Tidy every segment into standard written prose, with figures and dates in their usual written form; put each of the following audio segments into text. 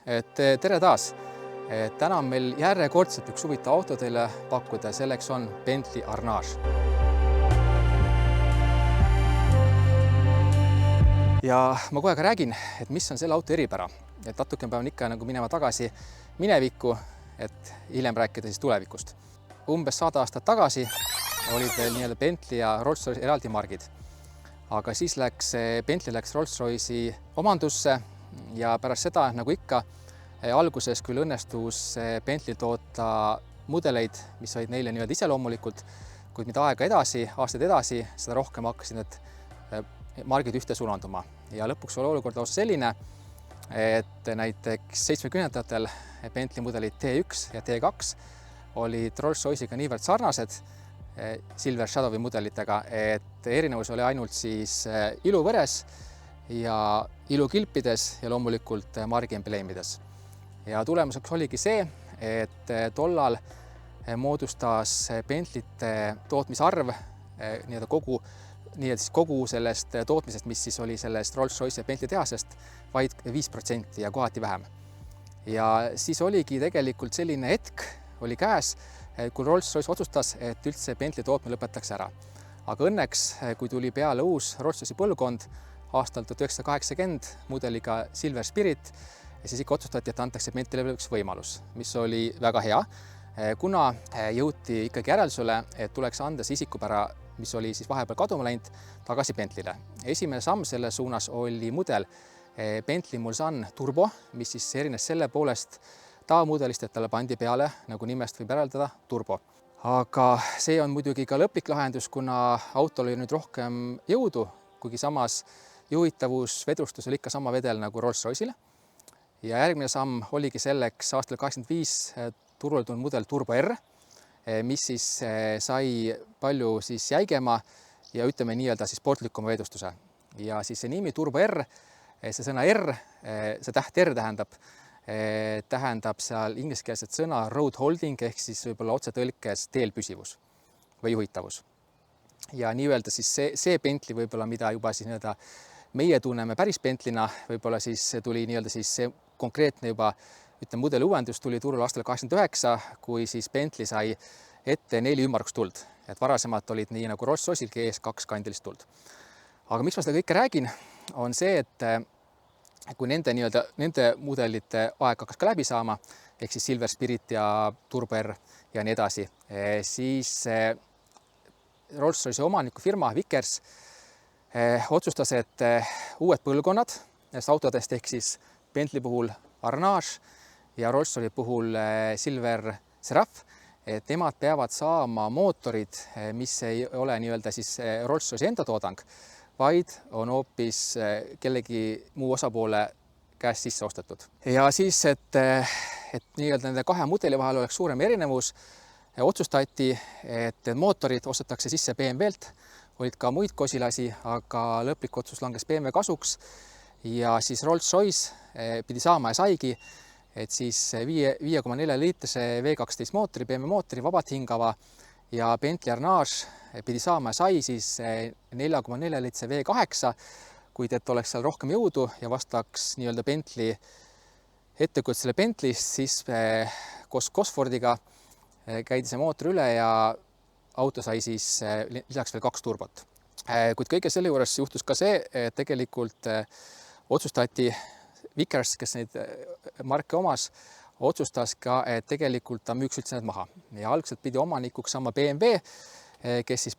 Tere taas! Täna on meil järjekordselt üks huvitav auto teile pakkuda, selleks on Bentley Arnage. Ja ma kohe ka räägin, et mis on selle auto eripära. Natuke pean ikka minema tagasi minevikku, et hiljem rääkida siis tulevikust. Umbes 100 aastat tagasi olid veel Bentley ja Rolls-Royce eraldi margid. Aga siis Bentley läks Rolls-Royce'i omandusse ja pärast seda, nagu ikka, alguses küll õnnestus Bentley toota mudeleid, mis olid neile iseloomulikult, kuid mida aega edasi, aastaid edasi, seda rohkem hakkasid need margid ühte sulanduma. Ja lõpuks oli olukord lausa selline, et näiteks 70-ndatel Bentley mudelid T1 ja T2 olid Rolls-Royce'iga niivõrd sarnased Silver Shadowi mudelitega, et erinevus oli ainult siis iluvõres ja ilukilpides ja loomulikult margi embleemides. Ja tulemuseks oligi see, et tollal moodustas Bentley'te tootmisarv kogu sellest tootmisest, mis siis oli sellest Rolls-Royce ja Bentley tehasest, vaid 5% ja kohati vähem. Ja siis oligi tegelikult selline hetk oli käes, kui Rolls-Royce otsustas, et üldse Bentley tootmine lõpetaks ära. Aga õnneks, kui tuli peale uus Rolls-Royce'i põlvkond aastal 1980 mudeliga Silver Spirit, siis ikka otsustati, et antakse Bentley'le üks võimalus, mis oli väga hea, kuna jõuti ikkagi järeldusele, et tuleks anda see isikupära, mis oli siis vahepeal kaduma läinud, tagasi Bentley'le. Esimene samm selle suunas oli mudel Bentley Mulsanne Turbo, mis siis erines selle poolest tavamudelist, et talle pandi peale, nagu nimest võib järeldada, turbo. Aga see on muidugi ka lõplik lahendus, kuna autol oli nüüd rohkem jõudu, kuigi samas juhitavus, vedrustus oli ikka sama vedel nagu Rolls-Royce'ile. Ja järgmine samm oligi selleks aastal 85 turule tulnud mudel Turbo R, mis siis sai palju siis jäigema ja ütleme siis sportlikuma vedrustuse. Ja siis see nimi Turbo R, see sõna R, see täht R tähendab seal ingliskeelset sõna road holding ehk siis võib-olla otsetõlkes teel püsivus või juhitavus. Ja nii-öelda siis see Bentley võib-olla, mida juba siis meie tunneme päris Bentley'na, võib-olla siis tuli siis see konkreetne juba mudeli uuendus tuli turule aastal 89, kui siis Bentley sai ette 4 ümmargustuld. Et varasemalt olid nii nagu Rolls-Royce'ilgi ees 2 kandilist tuld. Aga miks ma seda kõike räägin, on see, et kui nende mudelite aeg hakkas ka läbi saama, ehk siis Silver Spirit ja Turbo R ja nii edasi, siis Rolls-Royce'i omanikufirma Vickers otsustas, et uued põlvkonnad nendest autodest ehk siis Bentley puhul Arnage ja Rolls-Royce'i puhul Silver Seraph, et nemad peavad saama mootorid, mis ei ole siis Rolls-Royce'i enda toodang, vaid on hoopis kellegi muu osapoole käest sisse ostetud. Ja siis, et nende 2 mudeli vahel oleks suurem erinevus, otsustati, et mootorid ostetakse sisse BMW-lt, olid ka muid kosilasi, aga lõplik otsus langes BMW kasuks ja siis Rolls-Royce pidi saama ja saigi, et siis 5,4 liitrise V12 mootori, BMW mootori, vabalt hingava ja Bentley Arnage pidi saama ja sai siis 4,4 liitrise V8, kuid et oleks seal rohkem jõudu ja vastaks Bentley ettekujutusele Bentley'st, siis koos Gosfordiga käidi see mootor üle ja auto sai siis lisaks veel 2 turbot. Kuid kõige selle juures juhtus ka see, et tegelikult otsustati Vickers, kes neid marke omas, otsustas ka, et tegelikult ta müüks üldse need maha. Ja algselt pidi omanikuks saama BMW, kes siis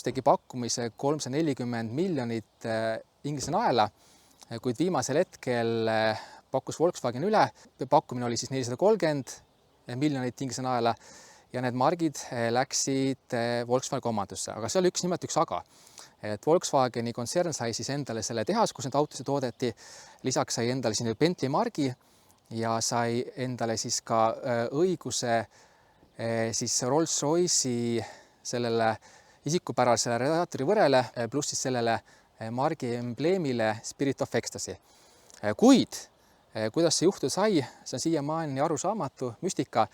tegi pakkumise 340 miljonit Inglise naela, kuid viimasel hetkel pakkus Volkswagen üle. Pakkumine oli siis 430 miljonit Inglise naela ja need margid läksid Volkswagen omandusse. Aga see oli nimelt üks aga. Et Volkswageni kontsern sai siis endale selle tehas, kus need autosid toodeti, lisaks sai endale siin Bentley margi ja sai endale siis ka õiguse siis Rolls-Royce'i sellele isikupärasele radiaatori võrele pluss siis sellele margi embleemile Spirit of Ecstasy. Kuid, kuidas see juhtuda sai, see on siiamaani arusaamatu müstika,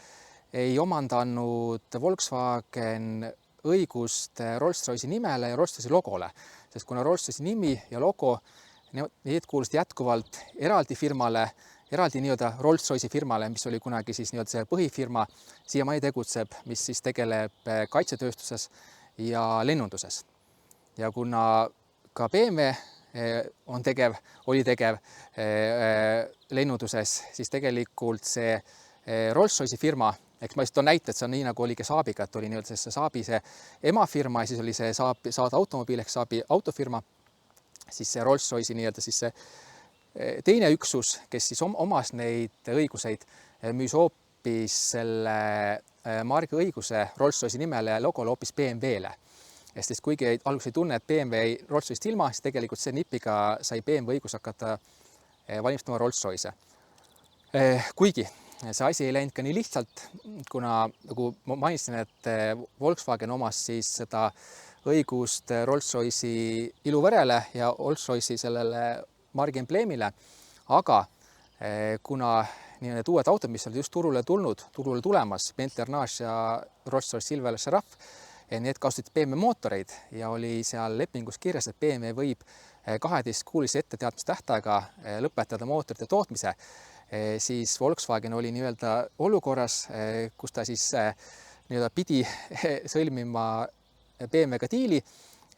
ei omandanud Volkswagen õigust Rolls-Royce'i nimele ja Rolls-Royce'i logole, sest kuna Rolls-Royce'i nimi ja logo, need kuulusid jätkuvalt eraldi firmale, eraldi nii-öelda Rolls-Royce'i firmale, mis oli kunagi siis nii-öelda see põhifirma, siiamaani tegutseb, mis siis tegeleb kaitsetööstuses ja lennunduses. Ja kuna ka BMW oli tegev lennunduses, siis tegelikult see Rolls-Royce'i firma, eks ma just toon näite, et see on nii, nagu oli ka Saabiga, et oli nii-öelda see Saabi see emafirma ja siis oli see Saab automobiil ehk Saabi autofirma, siis see Rolls-Royce'i nii-öelda siis see teine üksus, kes siis omas neid õiguseid, müüs hoopis selle margi õiguse Rolls-Royce'i nimele ja logole hoopis BMW-le. Sest kuigi alguses ei tunne, et BMW jäi Rolls-Royce'ist ilma, siis tegelikult see nipiga sai BMW õigus hakata valmistama Rolls-Royce'e. Kuigi see asi ei läinud ka nii lihtsalt, kuna nagu ma mainisin, et Volkswagen omas siis seda õigust Rolls-Royce'i iluvõrele ja Rolls-Royce'i sellele margi embleemile, aga kuna need uued autod, mis olid just turule tulemas, Bentley Arnage ja Rolls-Royce Silver Seraph, need kasutasid BMW mootoreid ja oli seal lepingus kirjas, et BMW võib 12-kuulise etteteatmistähtaega lõpetada mootorite tootmise, siis Volkswagen oli nii-öelda olukorras, kus ta siis nii-öelda pidi sõlmima BMW-ga diili,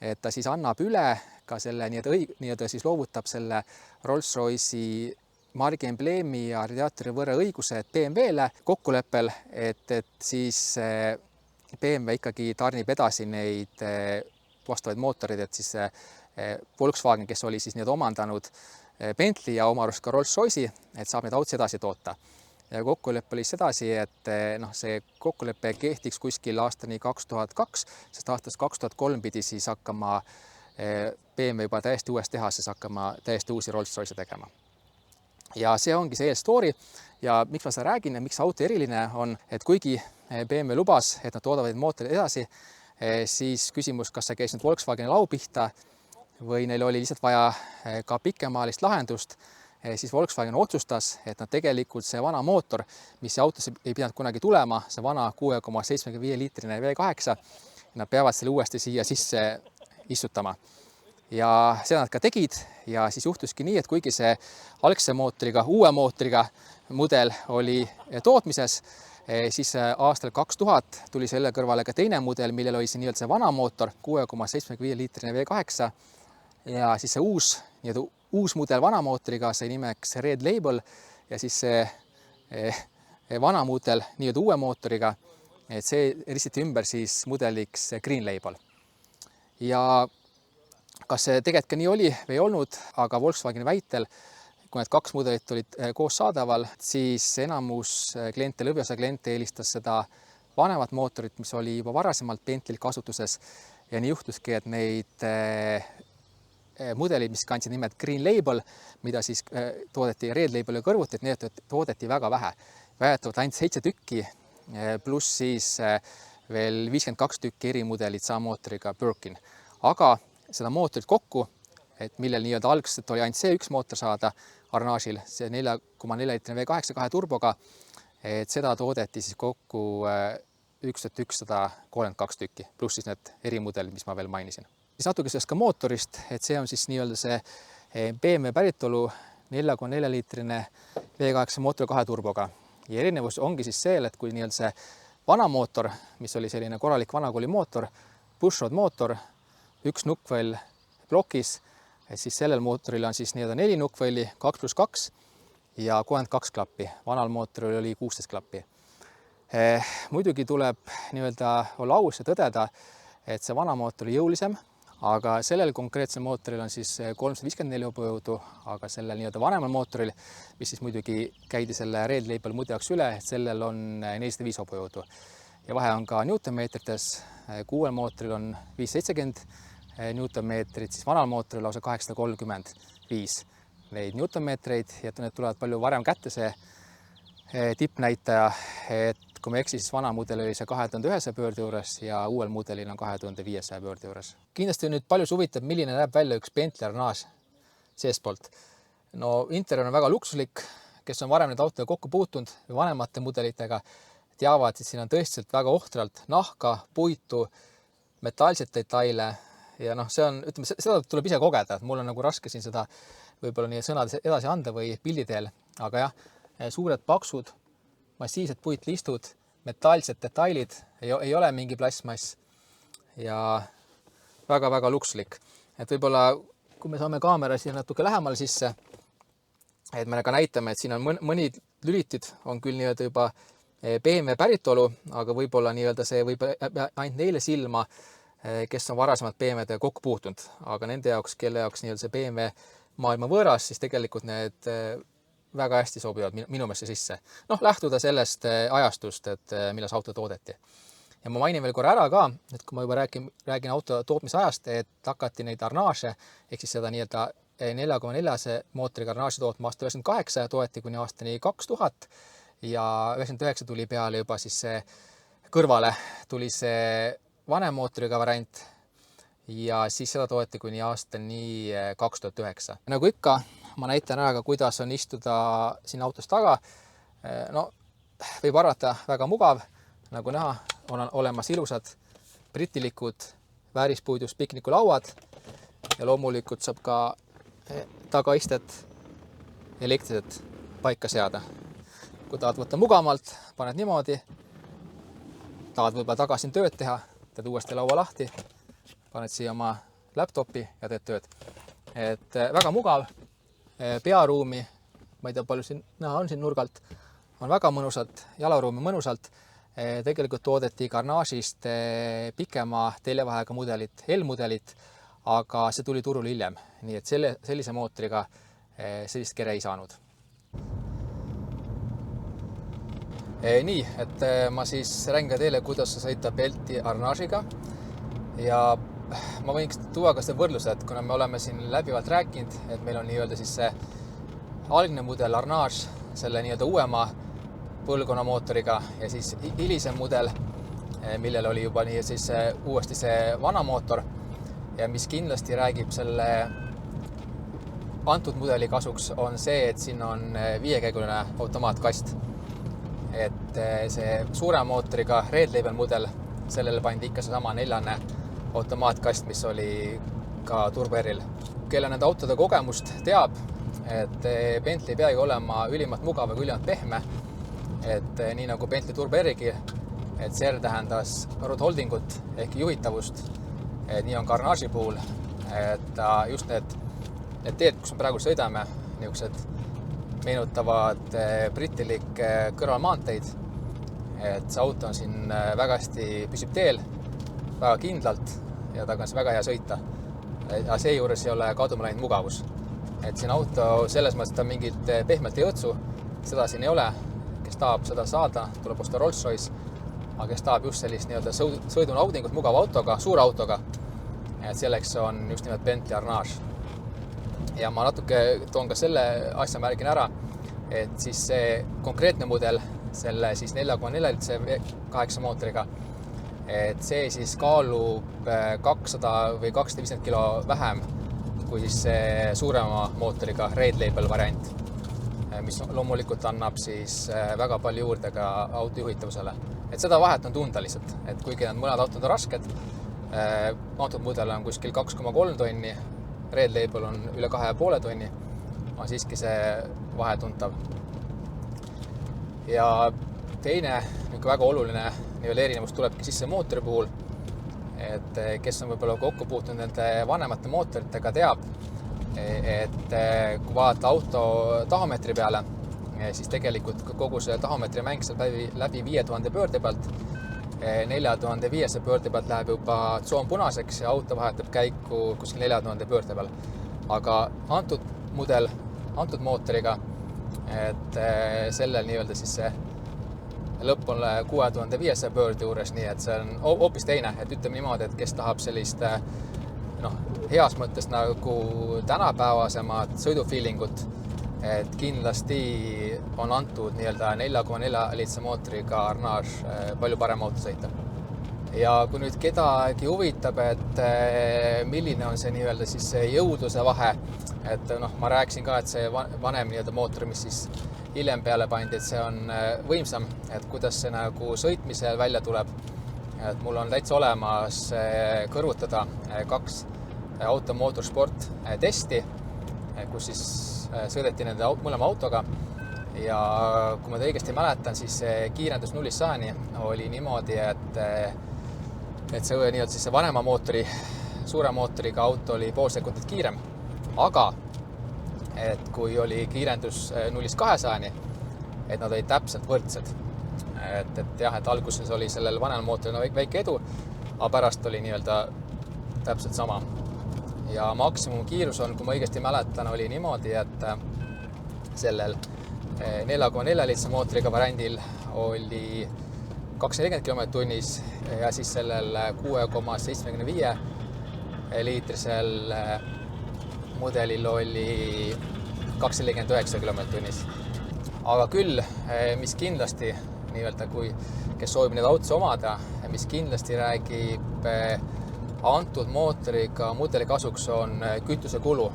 et ta siis annab üle ka selle nii-öelda siis loovutab selle Rolls-Royce'i margi embleemi ja radiaatori võrra õigused BMW-le kokkuleppel, et siis BMW ikkagi tarnib edasi neid vastavaid mootoreid, et siis Volkswagen, kes oli siis nii-öelda omandanud Bentley ja oma arust ka Rolls-Royce'i, et saab neid autosid edasi toota. Ja kokkulepe oli sedasi, et see kokkulepe kehtiks kuskil aastani 2002, sest aastast 2003 pidi siis hakkama BMW juba täiesti uues tehases hakkama täiesti uusi Rolls-Royce'e tegema. Ja see ongi see story ja miks ma seda räägin ja miks auto eriline on, et kuigi BMW lubas, et nad toodavad mootorid edasi, siis küsimus, kas see käis nüüd Volkswageni lau pihta või neil oli lihtsalt vaja ka pikemaalist lahendust, siis Volkswagen otsustas, et nad tegelikult see vana mootor, mis autosse ei pidanud kunagi tulema, see vana 6,75 liitrine V8, nad peavad selle uuesti siia sisse istutama. Ja seda nad ka tegid ja siis juhtuski nii, et kuigi see algse mootoriga, uue mootoriga mudel oli tootmises, siis aastal 2000 tuli selle kõrvale ka teine mudel, millel oli see nii-öelda see vana mootor, 6,75 liitrine V8 ja siis see uus mudel vana mootoriga sai nimeks Red Label ja siis see vana mudel nii-öelda uue mootoriga, et see ristiti ümber siis mudeliks Green Label. Ja kas see tegelikult ka nii oli või ei olnud, aga Volkswageni väitel, kui need kaks mudelit olid koos saadaval, siis enamus kliente, lõviosa kliente eelistas seda vanemat mootorit, mis oli juba varasemalt Bentley'l kasutuses ja nii juhtuski, et neid mudelid, mis kandsid nimed Green Label, mida siis toodeti Red Label'i kõrvuti, et need toodeti väga vähe. Väidetavalt ainult 7 tükki, pluss siis veel 52 tükki erimudelit sama mootoriga Birkin. Aga seda mootorit kokku, et millel nii-öelda algselt oli ainult see üks mootor saada Arnage'il, see 4,4 liitrine V8 2 turboga, et seda toodeti siis kokku 1132 tükki, pluss siis need erimudelid, mis ma veel mainisin. Siis natuke sellest ka mootorist, et see on siis nii-öelda see BMW päritolu 4,4 liitrine V8 mootor 2 turboga. Ja erinevus ongi siis see, et kui nii-öelda see vana mootor, mis oli selline korralik vanakooli mootor, pushrod mootor, üks nukkvõll plokis, siis sellel mootoril on siis nii-öelda 4 nukkvõlli, 2+2 ja 32 klappi. Vanal mootoril oli 16 klappi. Muidugi tuleb nii-öelda olla aus ja tõdeda, et see vana mootor oli jõulisem, aga sellel konkreetsel mootoril on siis 354 hobujõudu, aga sellel nii-öelda vanemal mootoril, mis siis muidugi käidi selle Red Label mudeli jaoks üle, sellel on 405 hobujõudu. Ja vahe on ka newtonmeetrites, uuel mootoril on 570 newtonmeetrit, siis vanal mootoril lausa 835 neid newtonmeetreid ja need tulevad palju varem kätte see tippnäitaja, et kui me eksi, siis vana mudel oli see 2100 pöörde juures ja uuel mudelil on 2500 pöörde juures. Kindlasti nüüd palju huvitab, milline näeb välja üks Bentley Arnage seestpoolt. No interior on väga luksuslik, kes on varem need autoga kokku puutunud või vanemate mudelitega, teavad, et siin on tõesti väga ohtralt nahka, puitu, metallseid detaile ja see on, ütleme, seda tuleb ise kogeda, et mul on nagu raske siin seda võib-olla nii sõnades edasi anda või pildi teel, aga jah, suured paksud, massiivsed puitlistud, metallsed detailid, ei ole mingi plastmass ja väga-väga luksuslik. Et võib-olla, kui me saame kaamera siin natuke lähemale sisse, et me ka näitame, et siin on mõnid lülitid on küll nii-öelda juba BMW päritolu, aga võib-olla nii-öelda see võib ainult neile silma, kes on varasemalt BMW-dega kokku puutunud, aga nende jaoks, kelle jaoks nii-öelda see BMW maailma võõras, siis tegelikult need väga hästi sobivad minu meelest sisse. Noh, lähtuda sellest ajastust, et milles auto toodeti. Ja ma mainin veel korra ära ka, et kui ma juba räägin auto tootmise ajast, et hakati neid Arnage, ehk siis seda nii-öelda 4,4 mootori Arnage tootma aasta 1998 toeti kuni aastani 2000 ja 1999 tuli peale juba siis see kõrvale tuli see vanem mootoriga variant ja siis seda toeti kuni aastani 2009. Nagu ikka, ma näitan ära ka, kuidas on istuda siin autos taga. No, võib arvata väga mugav, nagu näha, on olemas ilusad britilikud väärispuidust piknikulauad ja loomulikult saab ka tagaistet elektriset paika seada. Kui tahad võtta mugavalt, paned niimoodi, tahad võib-olla tagasi tööd teha, teed uuesti laua lahti, paned siia oma laptopi ja teed tööd. Et väga mugav, pearuumi, ma ei tea, palju siin näha on siin nurgalt, on väga mõnusalt, jalaruumi mõnusalt. Tegelikult toodeti Arnage'ist pikema teljevahega mudelit, L-mudelit, aga see tuli turul hiljem. Nii et sellise mootoriga sellist kere ei saanud. Nii, et ma siis räägin ka teile, kuidas sõita Pelti Arnage'iga ja ma võiks tuua ka see võrdluse, et kuna me oleme siin läbivalt rääkinud, et meil on nii-öelda siis see algne mudel Arnage selle nii-öelda uuema põlvkonna mootoriga ja siis hilisem mudel, millel oli juba nii siis uuesti see vana mootor ja mis kindlasti räägib selle antud mudeli kasuks on see, et siin on 5-käiguline automaatkast. Et see suurem mootoriga Red Label mudel, sellele pandi ikka seesama 4 automaatkast, mis oli ka Turbo R-il. Kelle nende autode kogemust teab, et Bentley ei peagi olema ülimalt mugav ja ülimalt pehme, et nii nagu Bentley Turbo R-igi, et see R tähendas road holdingut ehk juhitavust, et nii on ka Arnage'i puhul, et just need teed, kus me praegu sõidame, niisugused meenutavad britilik kõrvalmaanteid, et see auto on siin väga hästi püsib teel, väga kindlalt ja taga on väga hea sõita. Ja see juures ei ole kaduma läinud mugavus. Et siin auto selles mõttes ta mingit pehmelt ei õtsu, seda siin ei ole. Kes tahab seda saada, tuleb osta Rolls-Royce, aga kes tahab just sellist nii-öelda sõidunaudingut mugava autoga, suure autoga, et selleks on just nimelt Bentley Arnage. Ja ma natuke toon ka selle asja märgin ära, et siis see konkreetne mudel, selle siis 4,4 V8 mootoriga, et see siis kaalub 200 või 250 kilo vähem kui siis see suurema mootoriga Red Label variant, mis loomulikult annab siis väga palju juurde ka auto juhitavusele. Et seda vahet on tunda lihtsalt, et kuigi need mõned autod on rasked, antud mudel on kuskil 2,3 tonni, Red Label on üle 2,5 tonni, on siiski see vahe tuntav. Ja teine väga oluline erinevus tulebki sisse mootori puhul, et kes on võib-olla kokku puutunud nende vanemate mootoritega teab, et kui vaadata auto tahomeetri peale, siis tegelikult kogu see tahomeetri mäng saab läbi 5000 pöörde pealt, 4500 pöörde pealt läheb juba tsoon punaseks ja auto vahetab käiku kuskil 4000 pöörde peal. Aga antud mudel, antud mootoriga, et sellel nii-öelda siis see lõpp on 6500 pöörde juures, nii et see on hoopis teine, et ütleme niimoodi, et kes tahab sellist heas mõttes nagu tänapäevasemat sõidufeelingut, et kindlasti on antud nii-öelda 4,4 liitse mootoriga Arnage palju parem auto sõita. Ja kui nüüd kedagi huvitab, et milline on see nii-öelda siis jõudluse vahe, et ma rääkisin ka, et see vanem nii-öelda mootor, mis siis hiljem peale pandi, et see on võimsam, et kuidas see nagu sõitmisel välja tuleb. Et mul on täitsa olemas kõrvutada 2 Auto Motorsport testi, kus siis sõideti nende mõlema autoga ja kui ma õigesti mäletan, siis see kiirendus 0-100-ni oli niimoodi, et see nii-öelda siis see vanema mootori, suure mootoriga auto oli pool sekundit kiirem, aga et kui oli kiirendus 0-200-ni, et nad olid täpselt võrdsed. Et jah, et alguses oli sellel vanel mootoril väike edu, aga pärast oli nii-öelda täpselt sama. Ja maksimumkiirus on, kui ma õigesti mäletan, oli niimoodi, et sellel 4,4 liitrise mootoriga variandil oli 240 km/h ja siis sellel 6,75 liitrisel mudelil oli 249 km/h. Aga küll, mis kindlasti nii-öelda, kes soovib neid autosid omada, mis kindlasti räägib antud mootoriga mudeli kasuks on kütusekulu.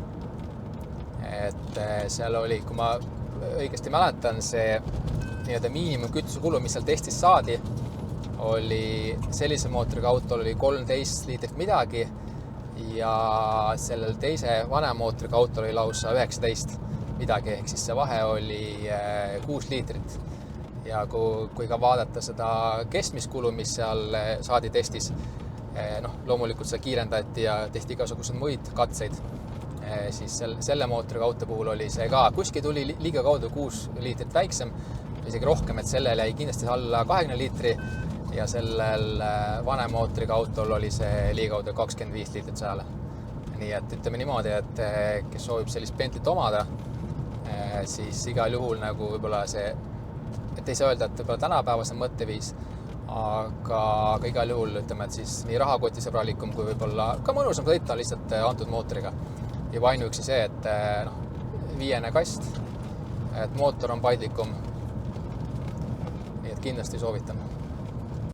Et seal oli, kui ma õigesti mäletan, see nii-öelda miinimum kütusekulu, mis seal testis saadi, oli sellise mootoriga autol oli 13 liitrit midagi ja sellel teise vanem mootoriga autol oli lausa 19 midagi, ehk siis see vahe oli 6 liitrit. Ja kui ka vaadata seda keskmiskulu, mis seal saadi testis, loomulikult seda kiirendati ja tehti igasugused muid katseid, siis selle mootoriga auto puhul oli see ka, kuskil tuli liiga kaudu 6 liitrit väiksem, isegi rohkem, et sellel jäi kindlasti alla 20 liitri ja sellel vanem mootoriga autol oli see liiga kaudu 25 liitrit sajale. Nii et ütleme niimoodi, et kes soovib sellist Bentleyt omada, siis igal juhul nagu võib-olla see, et ei saa öelda, et võib-olla tänapäevasem mõtteviis, aga igal juhul ütleme, et siis nii rahakotisõbralikum kui võib-olla ka mõnusam sõita lihtsalt antud mootoriga. Juba ainuüksi see, et viiene kast, et mootor on paindlikum, nii et kindlasti soovitan.